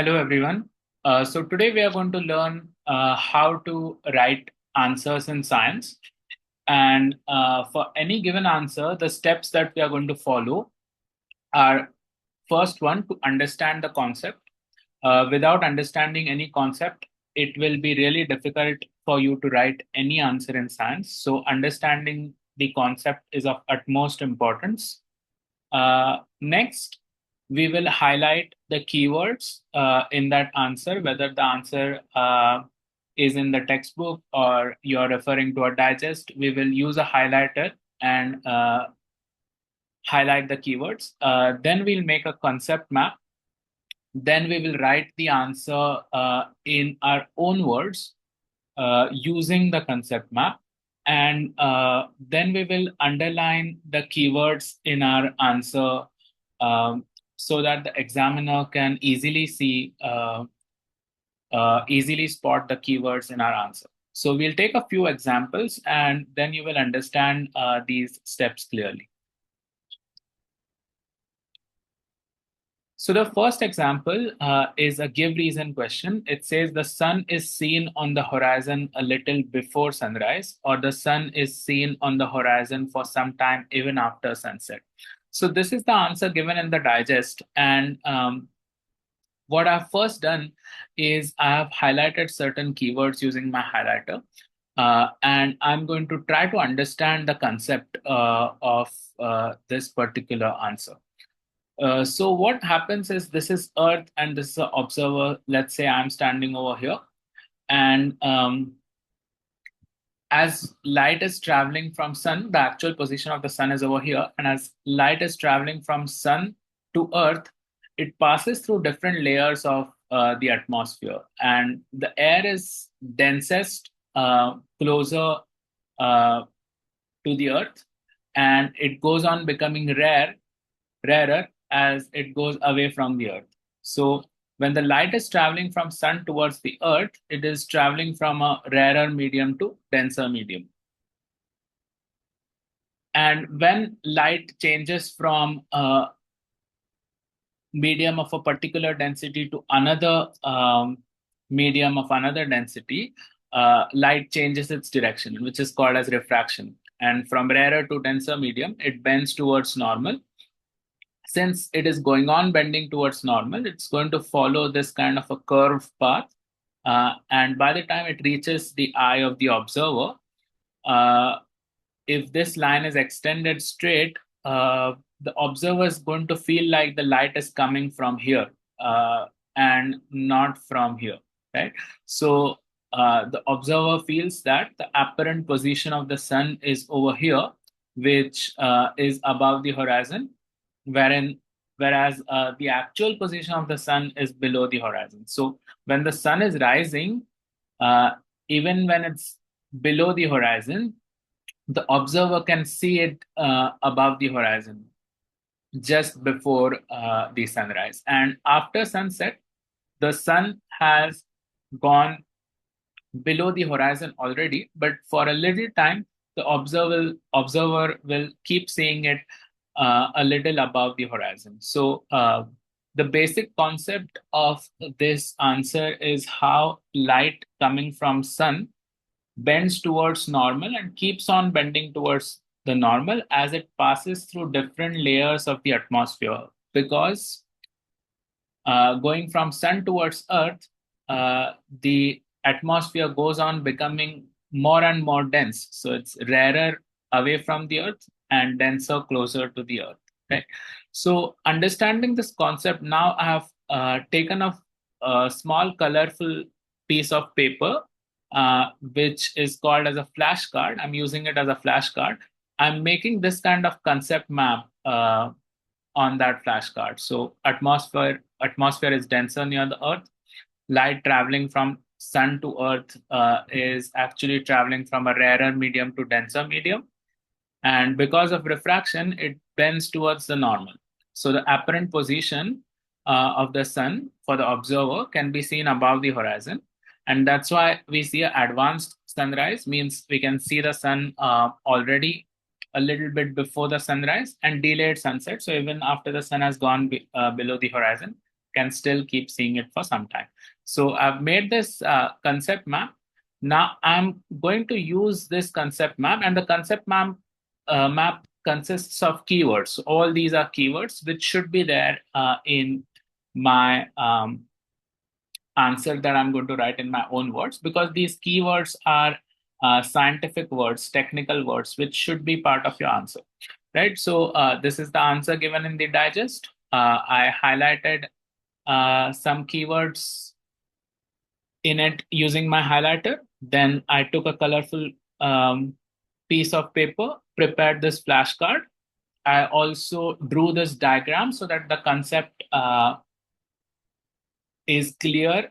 Hello, everyone. So today we are going to learn how to write answers in science. And for any given answer, the steps that we are going to follow are first one, to understand the concept. Without understanding any concept, it will be really difficult for you to write any answer in science. So understanding the concept is of utmost importance. Next, we will highlight the keywords in that answer, whether the answer is in the textbook or you're referring to a digest. We will use a highlighter and highlight the keywords. Then we'll make a concept map. Then we will write the answer in our own words using the concept map. And then we will underline the keywords in our answer um, so that the examiner can easily spot the keywords in our answer. So we'll take a few examples and then you will understand these steps clearly. So the first example is a give reason question. It says the sun is seen on the horizon a little before sunrise, or the sun is seen on the horizon for some time even after sunset. So this is the answer given in the digest. And what I've first done is I have highlighted certain keywords using my highlighter. And I'm going to try to understand the concept of this particular answer. So what happens is this is Earth and this is an observer. Let's say I'm standing over here, and as light is traveling from sun, the actual position of the sun is over here, and as light is traveling from sun to Earth, it passes through different layers of the atmosphere, and the air is densest closer to the Earth, and it goes on becoming rarer as it goes away from the Earth. So when the light is traveling from sun towards the Earth, it is traveling from a rarer medium to denser medium. And when light changes from a medium of a particular density to another medium of another density, light changes its direction, which is called as refraction. And from rarer to denser medium, it bends towards normal. Since it is going on bending towards normal, it's going to follow this kind of a curved path. And by the time it reaches the eye of the observer, uh, if this line is extended straight, the observer is going to feel like the light is coming from here and not from here, right? So the observer feels that the apparent position of the sun is over here, which is above the horizon, wherein whereas the actual position of the sun is below the horizon. So when the sun is rising, uh, even when it's below the horizon, the observer can see it above the horizon just before the sunrise. And after sunset, the sun has gone below the horizon already, but for a little time, the observer will keep seeing it a little above the horizon. So the basic concept of this answer is how light coming from sun bends towards normal and keeps on bending towards the normal as it passes through different layers of the atmosphere. Because going from sun towards earth, the atmosphere goes on becoming more and more dense. So it's rarer away from the earth and denser closer to the earth. Right. So understanding this concept, now I have taken a small colorful piece of paper, which is called as a flashcard. I'm using it as a flashcard. I'm making this kind of concept map on that flashcard. So atmosphere is denser near the Earth. Light traveling from sun to Earth is actually traveling from a rarer medium to denser medium. And because of refraction, it bends towards the normal. So the apparent position of the sun for the observer can be seen above the horizon. And that's why we see an advanced sunrise, means we can see the sun already a little bit before the sunrise, and delayed sunset. So even after the sun has gone below the horizon, can still keep seeing it for some time. So I've made this concept map. Now I'm going to use this concept map, and the concept map consists of keywords. So all these are keywords which should be there in my answer that I'm going to write in my own words, because these keywords are scientific words, technical words, which should be part of your answer, right? So this is the answer given in the digest. I highlighted some keywords in it using my highlighter. Then I took a colorful piece of paper, prepared this flashcard. I also drew this diagram so that the concept is clear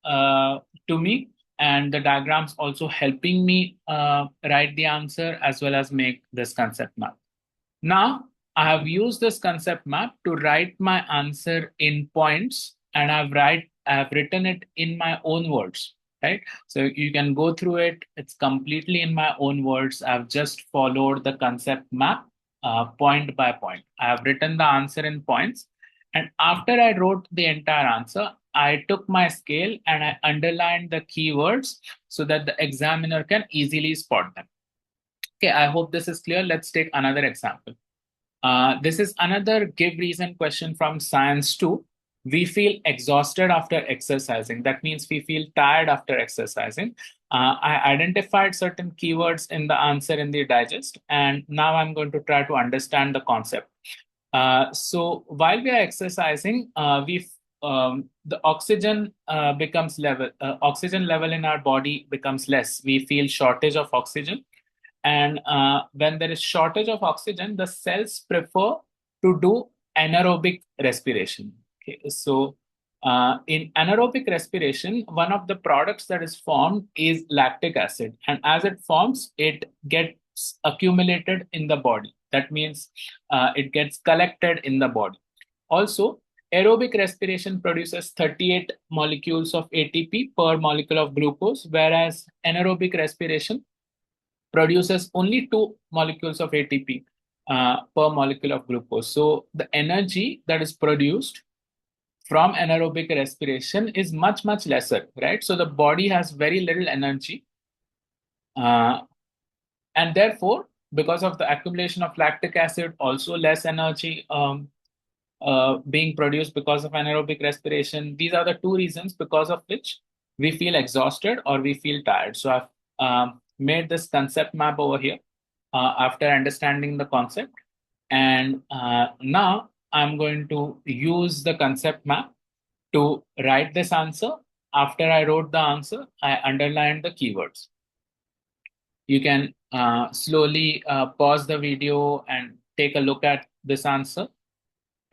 to me, and the diagrams also helping me write the answer as well as make this concept map. Now, I have used this concept map to write my answer in points, and I've written it in my own words, right? So you can go through it. It's completely in my own words. I've just followed the concept map point by point. I have written the answer in points. And after I wrote the entire answer, I took my scale and I underlined the keywords so that the examiner can easily spot them. Okay, I hope this is clear. Let's take another example. This is another give reason question from Science 2. We feel exhausted after exercising. That means we feel tired after exercising. I identified certain keywords in the answer in the digest, and now I'm going to try to understand the concept. So while we are exercising, the oxygen oxygen level in our body becomes less. We feel shortage of oxygen. And when there is shortage of oxygen, the cells prefer to do anaerobic respiration. Okay, so in anaerobic respiration, one of the products that is formed is lactic acid. And as it forms, it gets accumulated in the body. That means it gets collected in the body. Also, aerobic respiration produces 38 molecules of ATP per molecule of glucose, whereas anaerobic respiration produces only 2 molecules of ATP per molecule of glucose. So the energy that is produced from anaerobic respiration is much, much lesser, right? So the body has very little energy. And therefore, because of the accumulation of lactic acid, also less energy being produced because of anaerobic respiration. These are the two reasons because of which we feel exhausted or we feel tired. So I've made this concept map over here after understanding the concept. And now I'm going to use the concept map to write this answer. After I wrote the answer, I underlined the keywords. You can slowly pause the video and take a look at this answer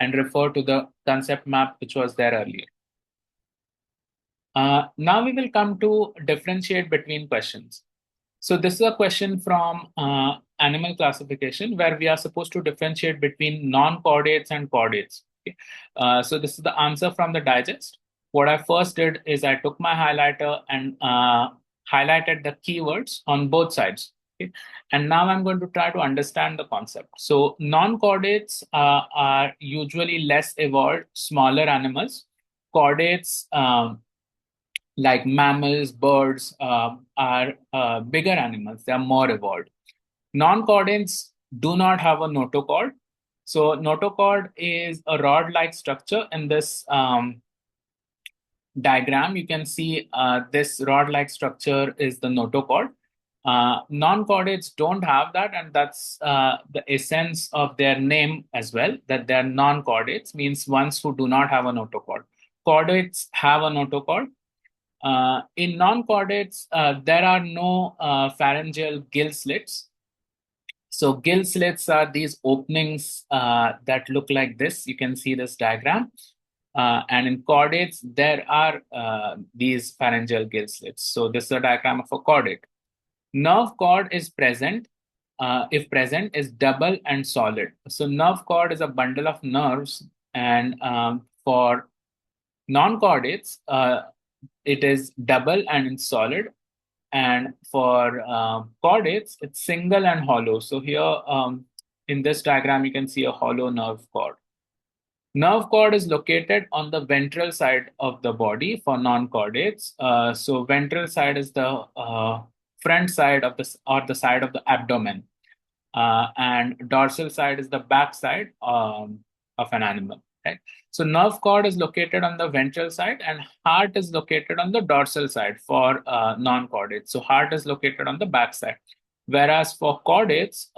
and refer to the concept map which was there earlier. Now we will come to differentiate between questions. So this is a question from animal classification where we are supposed to differentiate between non-chordates and chordates. Okay? So this is the answer from the digest. What I first did is I took my highlighter and highlighted the keywords on both sides. Okay? And now I'm going to try to understand the concept. So non-chordates are usually less evolved, smaller animals. Chordates, like mammals, birds, are bigger animals. They are more evolved. Non-chordates do not have a notochord. So notochord is a rod-like structure in this diagram. You can see this rod-like structure is the notochord. Non-chordates don't have that, and that's the essence of their name as well, that they're non-chordates, means ones who do not have a notochord. Chordates have a notochord. In non-chordates, there are no pharyngeal gill slits. So gill slits are these openings that look like this. You can see this diagram. And in chordates, there are these pharyngeal gill slits. So this is a diagram of a chordate. Nerve cord is present. If present, is double and solid. So nerve cord is a bundle of nerves, and for non-chordates, it is double and it's solid. And for chordates, it's single and hollow. So here in this diagram, you can see a hollow nerve cord. Nerve cord is located on the ventral side of the body for non-chordates. So ventral side is the front side of the side of the abdomen, and dorsal side is the back side of an animal. Right. So nerve cord is located on the ventral side, and heart is located on the dorsal side for non-chordates. So heart is located on the back side, whereas for chordates,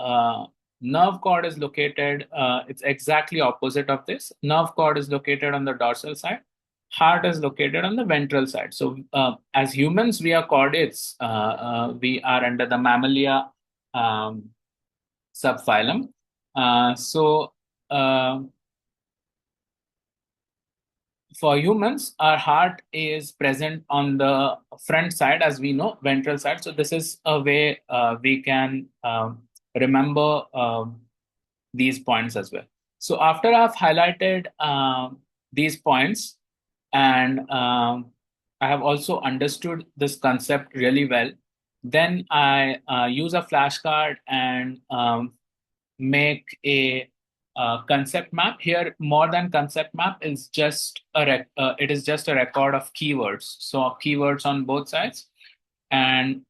nerve cord is located, it's exactly opposite of this. Nerve cord is located on the dorsal side. Heart is located on the ventral side. So as humans, we are chordates. We are under the Mammalia subphylum. For humans, our heart is present on the front side, as we know, ventral side. So this is a way we can remember these points as well. So after I've highlighted these points, and I have also understood this concept really well, then I use a flashcard and make a concept map. Here, more than concept map is just it is just a record of keywords. So keywords on both sides, and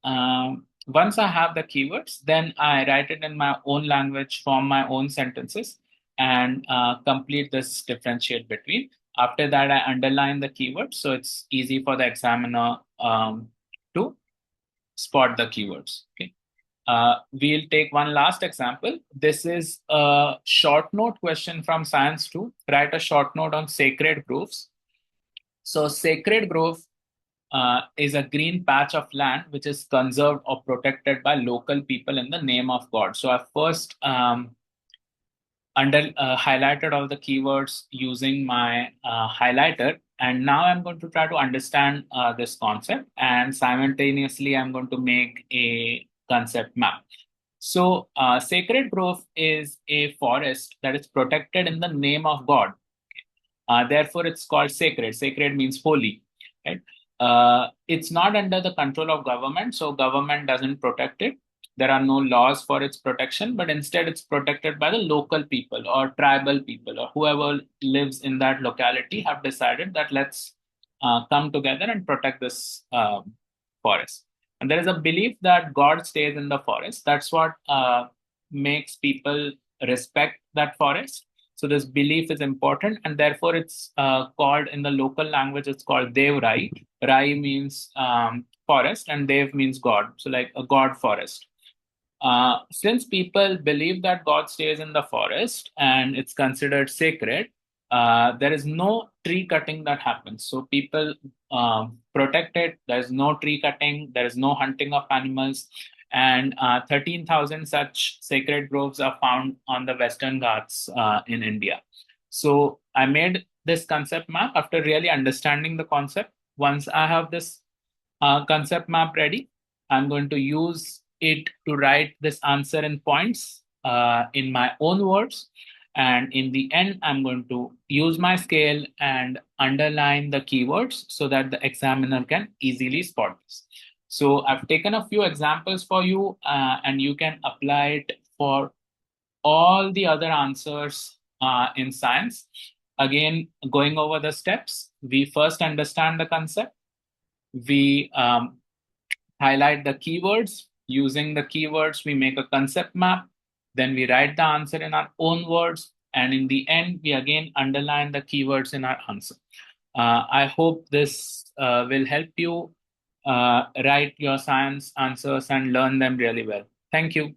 once I have the keywords, then I write it in my own language, form my own sentences, and complete this differentiate between. After that, I underline the keywords, so it's easy for the examiner to spot the keywords. Okay. We'll take one last example. This is a short note question from Science 2. Write a short note on sacred groves. So sacred grove is a green patch of land which is conserved or protected by local people in the name of God. So I first highlighted all the keywords using my highlighter, and now I'm going to try to understand this concept, and simultaneously I'm going to make a concept map. So sacred grove is a forest that is protected in the name of God. Therefore, it's called sacred. Sacred means holy, right? It's not under the control of government, so government doesn't protect it. There are no laws for its protection, but instead it's protected by the local people or tribal people or whoever lives in that locality have decided that let's come together and protect this forest. And there is a belief that God stays in the forest. That's what makes people respect that forest. So this belief is important, and therefore it's called in the local language. It's called Dev Rai. Rai means forest, and Dev means God. So like a God forest. Since people believe that God stays in the forest and it's considered sacred, there is no tree cutting that happens. So people protect it. There's no tree cutting. There is no hunting of animals. And 13,000 such sacred groves are found on the Western Ghats in India. So I made this concept map after really understanding the concept. Once I have this concept map ready, I'm going to use it to write this answer in points in my own words. And in the end, I'm going to use my scale and underline the keywords so that the examiner can easily spot this. So I've taken a few examples for you, and you can apply it for all the other answers in science. Again, going over the steps, we first understand the concept. We highlight the keywords. Using the keywords, we make a concept map. Then we write the answer in our own words. And in the end, we again underline the keywords in our answer. I hope this will help you write your science answers and learn them really well. Thank you.